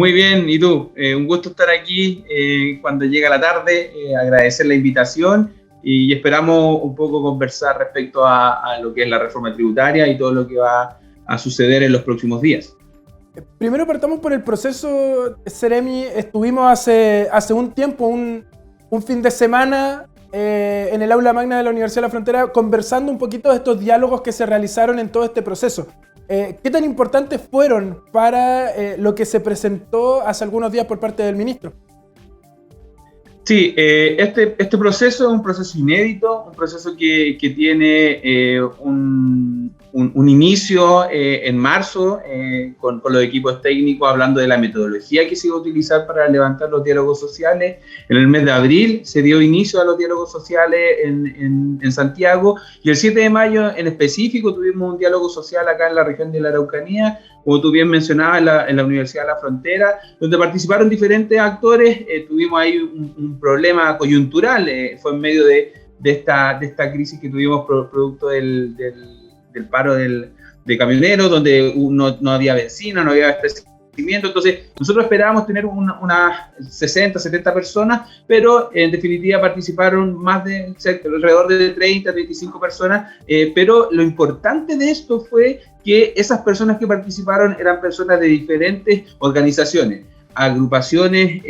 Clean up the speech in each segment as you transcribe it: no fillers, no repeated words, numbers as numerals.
Muy bien, ¿y tú? Un gusto estar aquí cuando llega la tarde, agradecer la invitación y esperamos un poco conversar respecto a lo que es la reforma tributaria y todo lo que va a suceder en los próximos días. Primero partamos por el proceso, Seremi. Estuvimos hace un tiempo, un fin de semana, en el aula magna de la Universidad de la Frontera, conversando un poquito de estos diálogos que se realizaron en todo este proceso. ¿Qué tan importantes fueron para lo que se presentó hace algunos días por parte del ministro? Sí, este proceso es un proceso inédito, un proceso que tiene un inicio en marzo con los equipos técnicos hablando de la metodología que se iba a utilizar para levantar los diálogos sociales. En el mes de abril se dio inicio a los diálogos sociales en Santiago y el 7 de mayo en específico tuvimos un diálogo social acá en la región de la Araucanía, como tú bien mencionabas, en la Universidad de la Frontera, donde participaron diferentes actores. Tuvimos ahí un problema coyuntural, fue en medio de esta crisis que tuvimos producto del paro de camioneros, donde no había benzina, no había abastecimiento. Entonces, nosotros esperábamos tener unas 60, 70 personas, pero en definitiva participaron alrededor de 30, 35 personas, pero lo importante de esto fue que esas personas que participaron eran personas de diferentes organizaciones, agrupaciones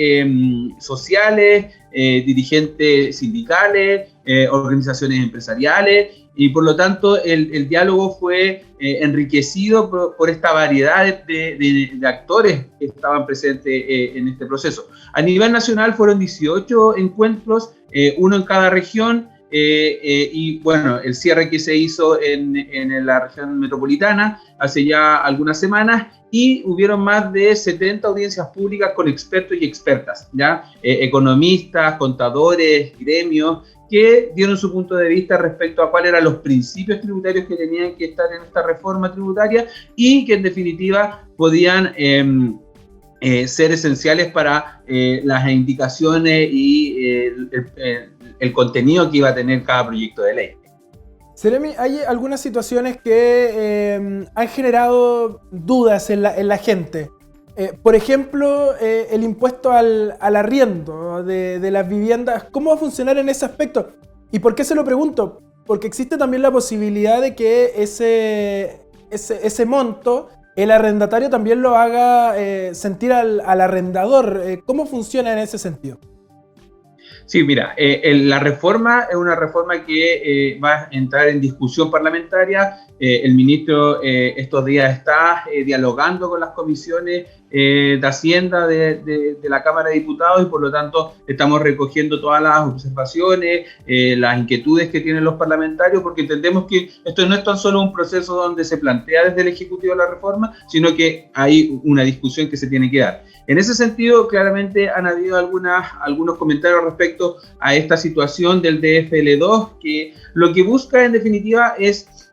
sociales, dirigentes sindicales, organizaciones empresariales, y por lo tanto el diálogo fue enriquecido por esta variedad de actores que estaban presentes en este proceso. A nivel nacional fueron 18 encuentros, uno en cada región, y bueno, el cierre que se hizo en la región metropolitana hace ya algunas semanas, y hubieron más de 70 audiencias públicas con expertos y expertas, ¿ya? Economistas, contadores, gremios, que dieron su punto de vista respecto a cuáles eran los principios tributarios que tenían que estar en esta reforma tributaria y que en definitiva podían ser esenciales para las indicaciones y el contenido que iba a tener cada proyecto de ley. Seremi, hay algunas situaciones que han generado dudas en la gente. Por ejemplo, el impuesto al arriendo de las viviendas. ¿Cómo va a funcionar en ese aspecto? ¿Y por qué se lo pregunto? Porque existe también la posibilidad de que ese monto el arrendatario también lo haga sentir al arrendador. ¿Cómo funciona en ese sentido? Sí, mira, la reforma es una reforma que va a entrar en discusión parlamentaria. El ministro estos días está dialogando con las comisiones de Hacienda de la Cámara de Diputados y por lo tanto estamos recogiendo todas las observaciones, las inquietudes que tienen los parlamentarios, porque entendemos que esto no es tan solo un proceso donde se plantea desde el Ejecutivo la reforma, sino que hay una discusión que se tiene que dar. En ese sentido, claramente han habido algunos comentarios respecto a esta situación del DFL2, que lo que busca en definitiva es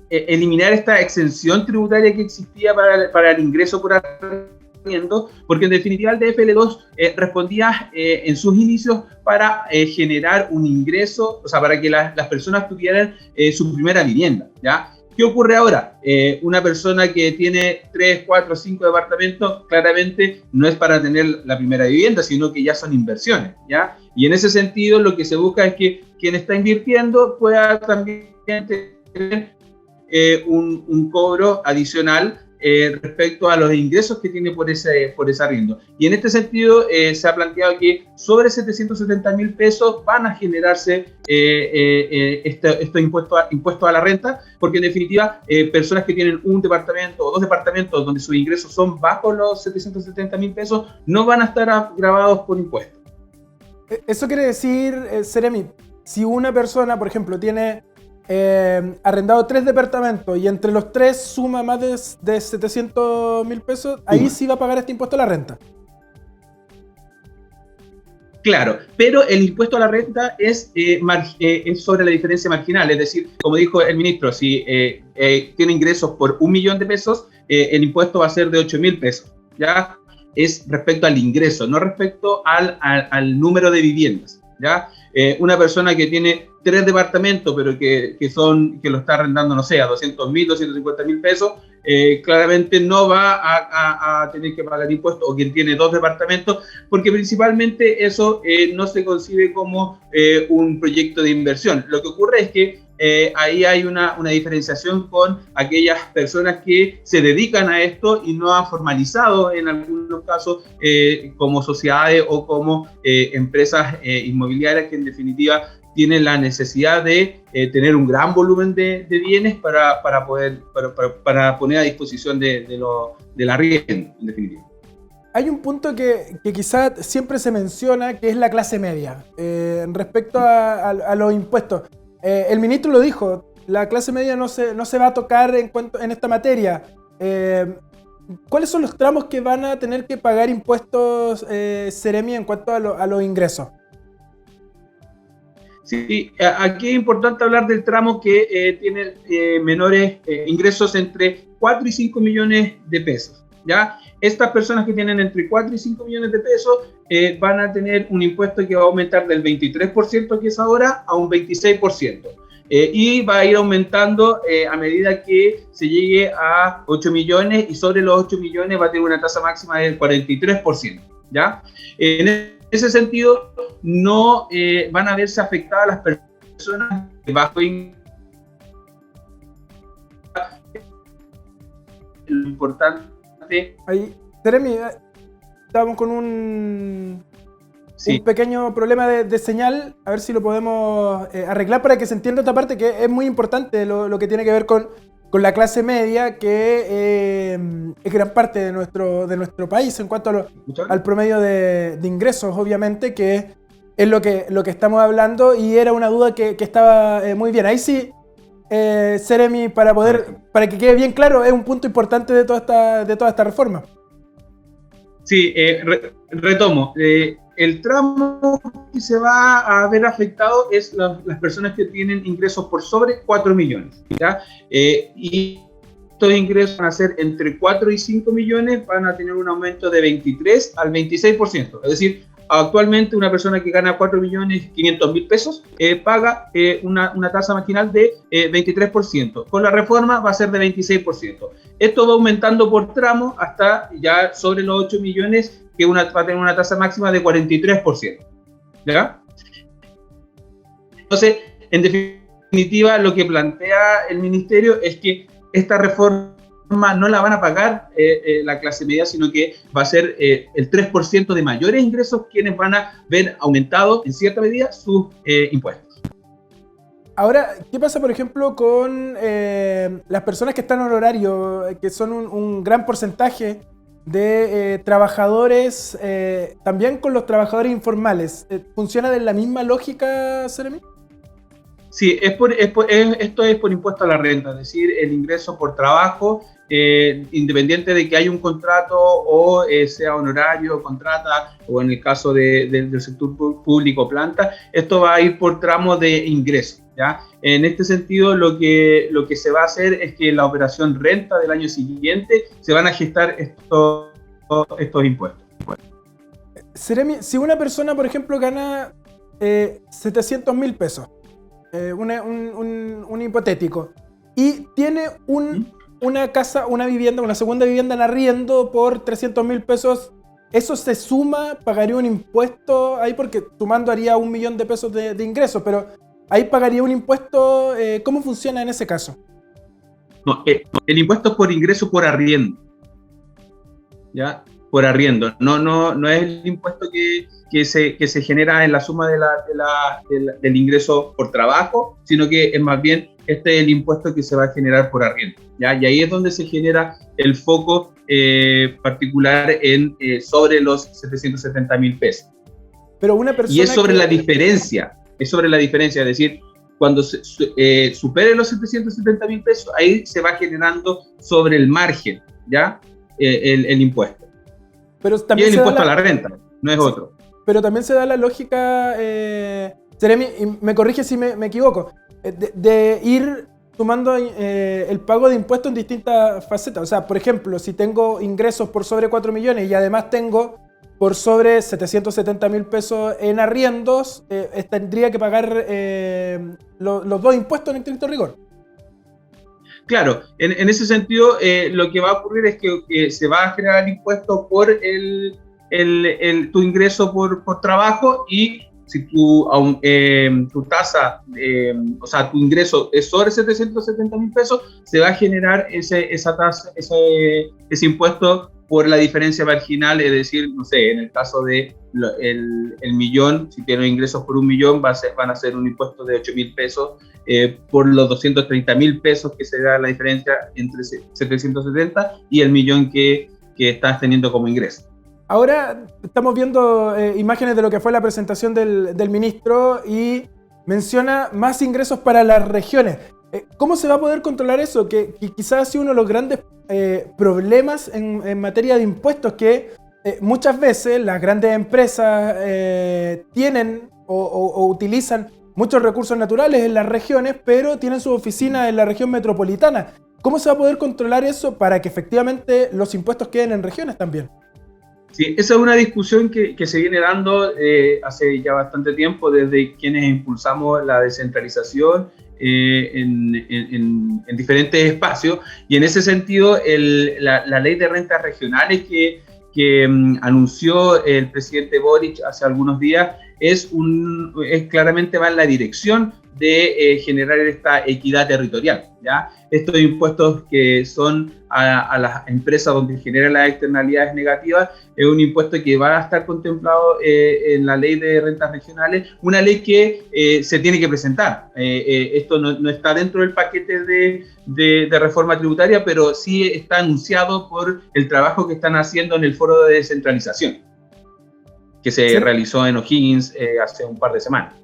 eliminar esta exención tributaria que existía para el ingreso por arriendo, porque en definitiva el DFL2 respondía en sus inicios para generar un ingreso, o sea, para que las personas tuvieran su primera vivienda, ¿ya? ¿Qué ocurre ahora? Una persona que tiene 3, 4, 5 departamentos, claramente no es para tener la primera vivienda, sino que ya son inversiones, ¿ya? Y en ese sentido lo que se busca es que quien está invirtiendo pueda también tener un cobro adicional respecto a los ingresos que tiene por ese arriendo. Y en este sentido se ha planteado que sobre 770.000 pesos van a generarse estos impuestos a la renta, porque en definitiva personas que tienen un departamento o dos departamentos donde sus ingresos son bajo los 770.000 pesos no van a estar gravados por impuestos. Eso quiere decir, Seremi, si una persona, por ejemplo, tiene arrendado 3 departamentos y entre los 3 suma más de 700.000 pesos, ahí sí va a pagar este impuesto a la renta. Claro, pero el impuesto a la renta es sobre la diferencia marginal, es decir, como dijo el ministro, si tiene ingresos por 1 millón de pesos, el impuesto va a ser de 8.000 pesos, ¿ya? Es respecto al ingreso, no respecto al número de viviendas, ¿ya? Una persona que tiene 3 departamentos, pero que lo está arrendando, no sé, a 200.000, 250.000 pesos, claramente no va a tener que pagar impuestos, o quien tiene 2 departamentos, porque principalmente eso no se concibe como un proyecto de inversión. Lo que ocurre es que ahí hay una diferenciación con aquellas personas que se dedican a esto y no han formalizado en algunos casos como sociedades o como empresas inmobiliarias que en definitiva tienen la necesidad de tener un gran volumen de bienes para poner a disposición de la arriendo, en definitiva. Hay un punto que quizás siempre se menciona, que es la clase media, respecto a los impuestos. El ministro lo dijo, la clase media no se va a tocar en esta materia. ¿Cuáles son los tramos que van a tener que pagar impuestos, Seremi, en cuanto a los ingresos? Sí, aquí es importante hablar del tramo que tiene menores ingresos entre 4 y 5 millones de pesos, ¿ya? Estas personas que tienen entre 4 y 5 millones de pesos van a tener un impuesto que va a aumentar del 23% que es ahora a un 26%. Y va a ir aumentando a medida que se llegue a 8 millones, y sobre los 8 millones va a tener una tasa máxima del 43%, ¿ya? En ese sentido, no van a verse afectadas las personas bajo ingreso. Lo importante... Ahí, Seremi, estábamos con un Sí. un pequeño problema de señal, a ver si lo podemos arreglar para que se entienda esta parte, que es muy importante lo que tiene que ver con la clase media, que es gran parte de nuestro país en cuanto al promedio de ingresos, obviamente, que es lo que estamos hablando, y era una duda que estaba muy bien. Ahí sí, Seremi, para que quede bien claro, es un punto importante de toda esta reforma. Sí, retomo. El tramo que se va a ver afectado es las personas que tienen ingresos por sobre 4 millones, ¿ya? Y estos ingresos van a ser entre 4 y 5 millones, van a tener un aumento de 23 al 26%. Es decir, actualmente una persona que gana 4.500.000 pesos paga una tasa marginal de 23%. Con la reforma va a ser de 26%. Esto va aumentando por tramo hasta ya sobre los 8 millones, que va a tener una tasa máxima de 43%. ¿Ya? Entonces, en definitiva, lo que plantea el ministerio es que esta reforma no la van a pagar la clase media, sino que va a ser el 3% de mayores ingresos quienes van a ver aumentado en cierta medida sus impuestos. Ahora, ¿qué pasa, por ejemplo, con las personas que están en horario, que son un gran porcentaje de trabajadores, también con los trabajadores informales? ¿Funciona de la misma lógica, Seremi? Sí, esto es por impuesto a la renta, es decir, el ingreso por trabajo, independiente de que haya un contrato o sea honorario, contrata, o en el caso del sector público, planta, esto va a ir por tramo de ingreso, ¿ya? En este sentido, lo que se va a hacer es que en la operación renta del año siguiente se van a gestar estos impuestos. Seremi, si una persona, por ejemplo, gana 700.000 pesos, un hipotético, y tiene una casa, una vivienda, una segunda vivienda en arriendo por 300.000 pesos, ¿eso se suma? ¿Pagaría un impuesto ahí? Porque sumando haría 1 millón de pesos de ingresos, pero ahí pagaría un impuesto. ¿Cómo funciona en ese caso? No, el impuesto es por ingreso por arriendo, ¿ya? Por arriendo. No es el impuesto que se genera en la suma del ingreso por trabajo, sino que es más bien este es el impuesto que se va a generar por arriendo, ¿ya? Y ahí es donde se genera el foco particular sobre los 770.000 pesos. Pero una persona y es sobre la diferencia, es decir, cuando supere los 770.000 pesos, ahí se va generando sobre el margen, ¿ya? El impuesto. Pero también y el impuesto a la renta, no es otro. Pero también se da la lógica, Seremi, y me corrige si me equivoco, de ir sumando el pago de impuestos en distintas facetas. O sea, por ejemplo, si tengo ingresos por sobre 4 millones y además tengo por sobre 770.000 pesos en arriendos, tendría que pagar los dos impuestos en estricto rigor. Claro, en ese sentido, lo que va a ocurrir es que se va a generar el impuesto por tu ingreso por trabajo, y si tu tasa, o sea, tu ingreso es sobre 770.000 pesos, se va a generar esa tasa, ese impuesto por la diferencia marginal, es decir, no sé, en el caso de el millón, si tienen ingresos por 1 millón, van a ser un impuesto de 8.000 pesos por los 230.000 pesos que se da la diferencia entre 770 y el millón que estás teniendo como ingreso. Ahora estamos viendo imágenes de lo que fue la presentación del ministro y menciona más ingresos para las regiones. ¿Cómo se va a poder controlar eso? Que quizás ha sido uno de los grandes problemas en materia de impuestos, que muchas veces las grandes empresas tienen o utilizan muchos recursos naturales en las regiones, pero tienen su oficina en la región metropolitana. ¿Cómo se va a poder controlar eso para que efectivamente los impuestos queden en regiones también? Sí, esa es una discusión que se viene dando hace ya bastante tiempo, desde quienes impulsamos la descentralización en diferentes espacios, y en ese sentido la ley de rentas regionales que anunció el presidente Boric hace algunos días claramente va en la dirección de generar esta equidad territorial, ¿ya? Estos impuestos que son a las empresas donde generan las externalidades negativas, es un impuesto que va a estar contemplado en la ley de rentas regionales, una ley que se tiene que presentar. Esto no está dentro del paquete de reforma tributaria, pero sí está anunciado por el trabajo que están haciendo en el foro de descentralización, que se realizó en O'Higgins hace un par de semanas.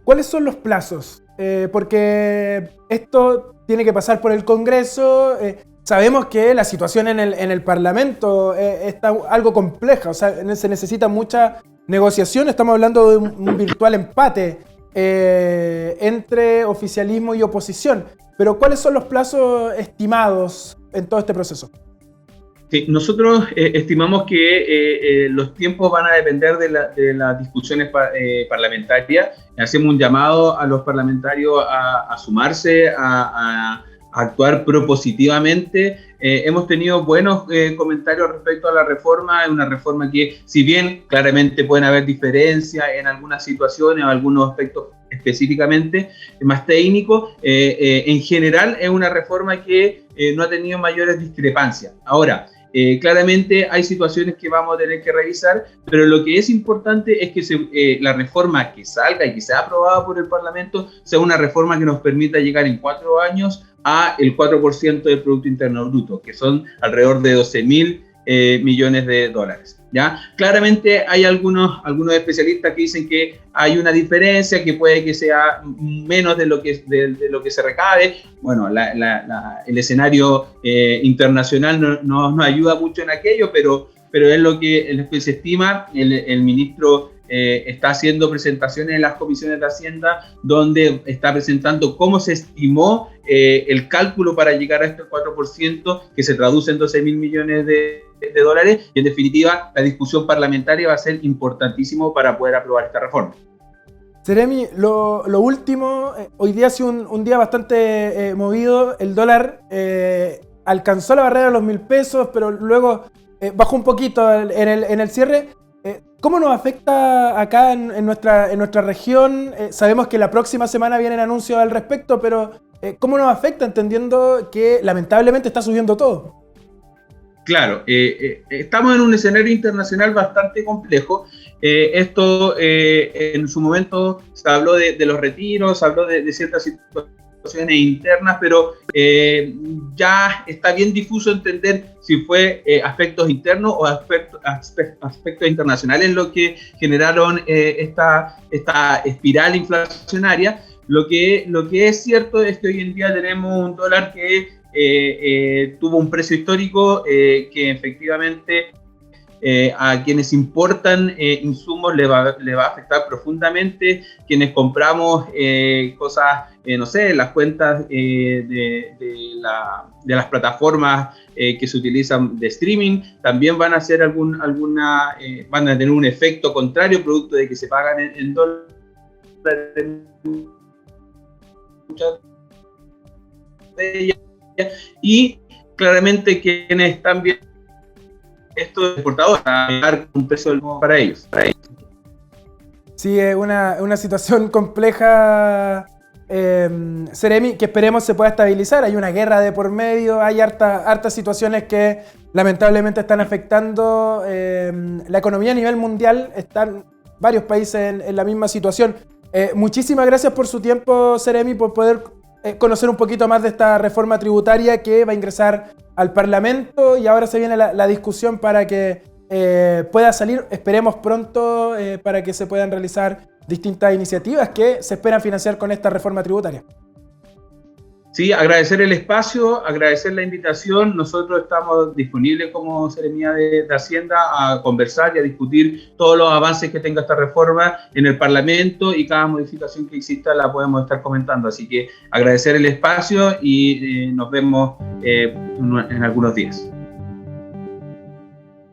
¿Cuáles son los plazos? Porque esto tiene que pasar por el Congreso. Sabemos que la situación en el Parlamento está algo compleja, o sea, se necesita mucha negociación. Estamos hablando de un virtual empate entre oficialismo y oposición. Pero ¿cuáles son los plazos estimados en todo este proceso? Sí, nosotros estimamos que los tiempos van a depender de las discusiones parlamentarias. Hacemos un llamado a los parlamentarios a sumarse, a actuar propositivamente. Hemos tenido buenos comentarios respecto a la reforma. Es una reforma que, si bien claramente pueden haber diferencias en algunas situaciones o algunos aspectos específicamente más técnicos, en general es una reforma que no ha tenido mayores discrepancias. Ahora, claramente hay situaciones que vamos a tener que revisar, pero lo que es importante es que la reforma que salga y que sea aprobada por el Parlamento sea una reforma que nos permita llegar en 4 años a el 4% del Producto Interno Bruto, que son alrededor de 12.000 millones de dólares. ¿Ya? Claramente hay algunos especialistas que dicen que hay una diferencia, que puede que sea menos de lo que se recabe. Bueno, el escenario internacional no nos ayuda mucho en aquello, pero es lo que se estima. El ministro está haciendo presentaciones en las comisiones de Hacienda, donde está presentando cómo se estimó el cálculo para llegar a este 4%, que se traduce en 12.000 millones de dólares, y en definitiva la discusión parlamentaria va a ser importantísimo para poder aprobar esta reforma. Seremi, lo último, hoy día ha sido un día bastante movido. El dólar alcanzó la barrera de los 1.000 pesos, pero luego bajó un poquito en el cierre. ¿Cómo nos afecta acá en nuestra región? Sabemos que la próxima semana vienen anuncios al respecto, pero ¿cómo nos afecta, entendiendo que lamentablemente está subiendo todo? Claro, estamos en un escenario internacional bastante complejo. Esto en su momento se habló de los retiros, se habló de ciertas situaciones internas, pero ya está bien difuso entender si fue aspectos internos o aspectos internacionales lo que generaron esta espiral inflacionaria. Lo que es cierto es que hoy en día tenemos un dólar que tuvo un precio histórico que efectivamente a quienes importan insumos le va a afectar profundamente. Quienes compramos cosas, no sé, las cuentas de las plataformas que se utilizan de streaming, también van a hacer van a tener un efecto contrario, producto de que se pagan en dólares. Muchas de ellas y claramente quienes están viendo estos exportadores a dar un precio para ellos. Sí, es una situación compleja, Seremi, que esperemos se pueda estabilizar. Hay una guerra de por medio, hay hartas situaciones que lamentablemente están afectando la economía a nivel mundial. Están varios países en la misma situación. Muchísimas gracias por su tiempo, Seremi, por poder conocer un poquito más de esta reforma tributaria que va a ingresar al Parlamento, y ahora se viene la discusión para que pueda salir, esperemos pronto, para que se puedan realizar distintas iniciativas que se esperan financiar con esta reforma tributaria. Sí, agradecer el espacio, agradecer la invitación. Nosotros estamos disponibles como Seremía de Hacienda a conversar y a discutir todos los avances que tenga esta reforma en el Parlamento, y cada modificación que exista la podemos estar comentando. Así que agradecer el espacio y nos vemos en algunos días.